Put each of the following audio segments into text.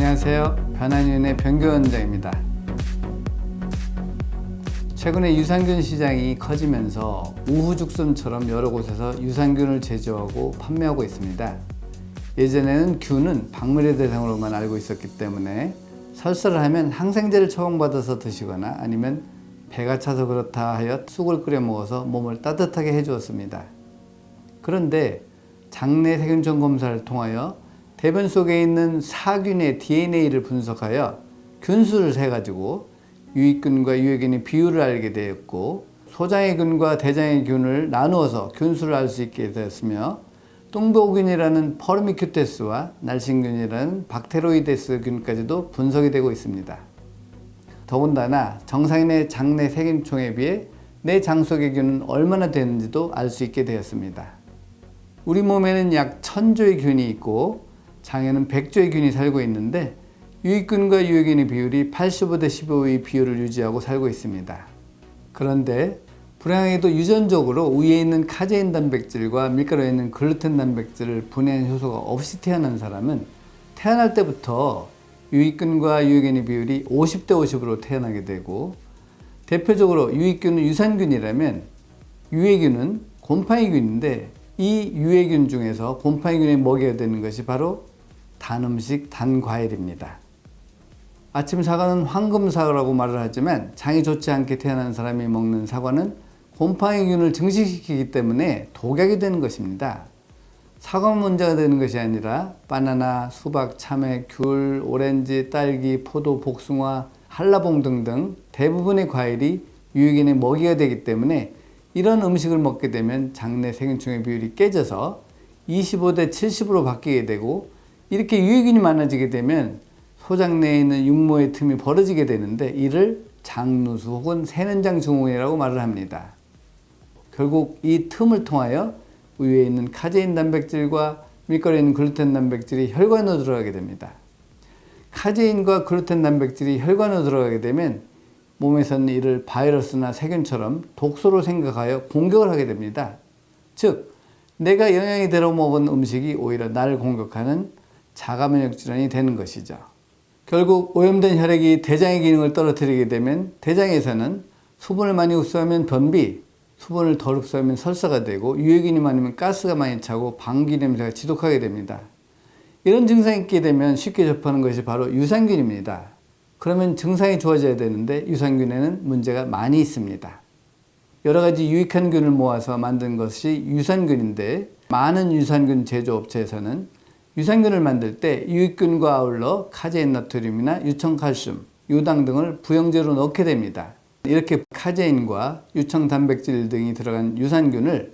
안녕하세요. 변한윤의 변교원장입니다. 최근에 유산균 시장이 커지면서 우후죽순처럼 여러 곳에서 유산균을 제조하고 판매하고 있습니다. 예전에는 균은 박멸의 대상으로만 알고 있었기 때문에 설사를 하면 항생제를 처방받아서 드시거나 아니면 배가 차서 그렇다 하여 쑥을 끓여 먹어서 몸을 따뜻하게 해주었습니다. 그런데 장내 세균총 검사를 통하여 대변 속에 있는 사균의 DNA를 분석하여 균수를 세가지고 유익균과 유해균의 비율을 알게 되었고, 소장의 균과 대장의 균을 나누어서 균수를 알 수 있게 되었으며, 뚱보균이라는 퍼르미큐테스와 날씬균이라는 박테로이데스 균까지도 분석이 되고 있습니다. 더군다나 정상인의 장내 세균총에 비해 내 장 속의 균은 얼마나 되는지도 알 수 있게 되었습니다. 우리 몸에는 약 1000조의 균이 있고 장에는 100조의 균이 살고 있는데, 유익균과 유해균의 비율이 85대 15의 비율을 유지하고 살고 있습니다. 그런데 불행하게도 유전적으로 위에 있는 카제인 단백질과 밀가루에 있는 글루텐 단백질을 분해하는 효소가 없이 태어난 사람은 태어날 때부터 유익균과 유해균의 비율이 50대 50으로 태어나게 되고, 대표적으로 유익균은 유산균이라면 유해균은 곰팡이균인데, 이 유해균 중에서 곰팡이균의 먹이가 되는 것이 바로 단음식, 단과일입니다. 아침 사과는 황금 사과라고 말을 하지만 장이 좋지 않게 태어난 사람이 먹는 사과는 곰팡이균을 증식시키기 때문에 독약이 되는 것입니다. 사과만 문제가 되는 것이 아니라 바나나, 수박, 참외, 귤, 오렌지, 딸기, 포도, 복숭아, 한라봉 등등 대부분의 과일이 유해균의 먹이가 되기 때문에 이런 음식을 먹게 되면 장내 세균총의 비율이 깨져서 25대 70으로 바뀌게 되고, 이렇게 유해균이 많아지게 되면 소장 내에 있는 육모의 틈이 벌어지게 되는데, 이를 장누수 혹은 새는장 증후군이라고 말을 합니다. 결국 이 틈을 통하여 위에 있는 카제인 단백질과 밀가루에 있는 글루텐 단백질이 혈관으로 들어가게 됩니다. 카제인과 글루텐 단백질이 혈관으로 들어가게 되면 몸에서는 이를 바이러스나 세균처럼 독소로 생각하여 공격을 하게 됩니다. 즉, 내가 영양이 들어 먹은 음식이 오히려 나를 공격하는 자가면역 질환이 되는 것이죠. 결국 오염된 혈액이 대장의 기능을 떨어뜨리게 되면 대장에서는 수분을 많이 흡수하면 변비, 수분을 덜 흡수하면 설사가 되고, 유해균이 많으면 가스가 많이 차고 방귀 냄새가 지독하게 됩니다. 이런 증상이 있게 되면 쉽게 접하는 것이 바로 유산균입니다. 그러면 증상이 좋아져야 되는데 유산균에는 문제가 많이 있습니다. 여러 가지 유익한 균을 모아서 만든 것이 유산균인데, 많은 유산균 제조업체에서는 유산균을 만들 때 유익균과 아울러 카제인 나트륨이나 유청칼슘, 유당 등을 부영제로 넣게 됩니다. 이렇게 카제인과 유청 단백질 등이 들어간 유산균을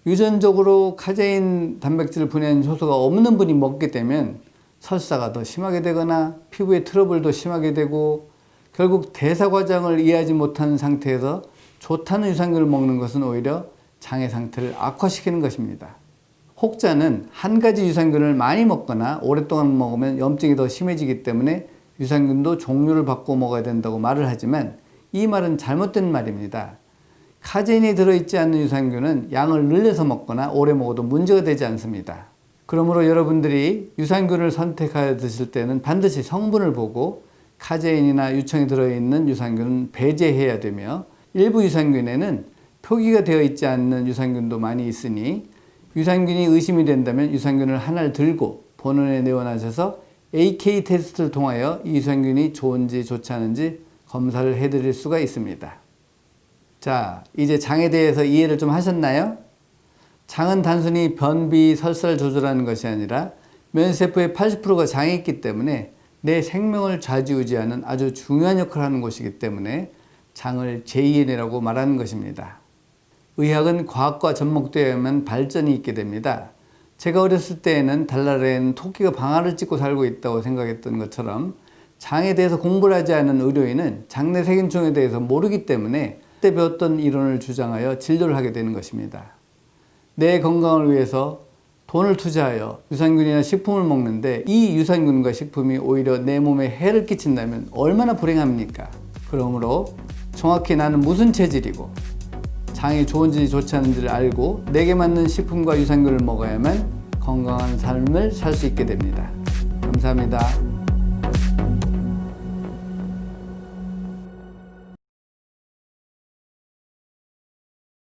유전적으로 카제인 단백질을 분해하는 효소가 없는 분이 먹게 되면 설사가 더 심하게 되거나 피부의 트러블도 심하게 되고, 결국 대사 과정을 이해하지 못하는 상태에서 좋다는 유산균을 먹는 것은 오히려 장의 상태를 악화시키는 것입니다. 혹자는 한 가지 유산균을 많이 먹거나 오랫동안 먹으면 염증이 더 심해지기 때문에 유산균도 종류를 바꿔 먹어야 된다고 말을 하지만, 이 말은 잘못된 말입니다. 카제인이 들어있지 않는 유산균은 양을 늘려서 먹거나 오래 먹어도 문제가 되지 않습니다. 그러므로 여러분들이 유산균을 선택하여 드실 때는 반드시 성분을 보고 카제인이나 유청이 들어있는 유산균은 배제해야 되며, 일부 유산균에는 표기가 되어 있지 않는 유산균도 많이 있으니 유산균이 의심이 된다면 유산균을 하나를 들고 본원에 내원하셔서 AK 테스트를 통하여 이 유산균이 좋은지 좋지 않은지 검사를 해드릴 수가 있습니다. 자, 이제 장에 대해서 이해를 좀 하셨나요? 장은 단순히 변비, 설사를 조절하는 것이 아니라 면세포의 80%가 장에 있기 때문에 내 생명을 좌지우지하는 아주 중요한 역할을 하는 곳이기 때문에 장을 제2의 뇌라고 말하는 것입니다. 의학은 과학과 접목되어야만 발전이 있게 됩니다. 제가 어렸을 때에는 달나라에는 토끼가 방아를 찧고 살고 있다고 생각했던 것처럼, 장에 대해서 공부를 하지 않은 의료인은 장내 세균총에 대해서 모르기 때문에 그때 배웠던 이론을 주장하여 진료를 하게 되는 것입니다. 내 건강을 위해서 돈을 투자하여 유산균이나 식품을 먹는데, 이 유산균과 식품이 오히려 내 몸에 해를 끼친다면 얼마나 불행합니까? 그러므로 정확히 나는 무슨 체질이고 장이 좋은지 좋지 않은지를 알고 내게 맞는 식품과 유산균을 먹어야만 건강한 삶을 살 수 있게 됩니다. 감사합니다.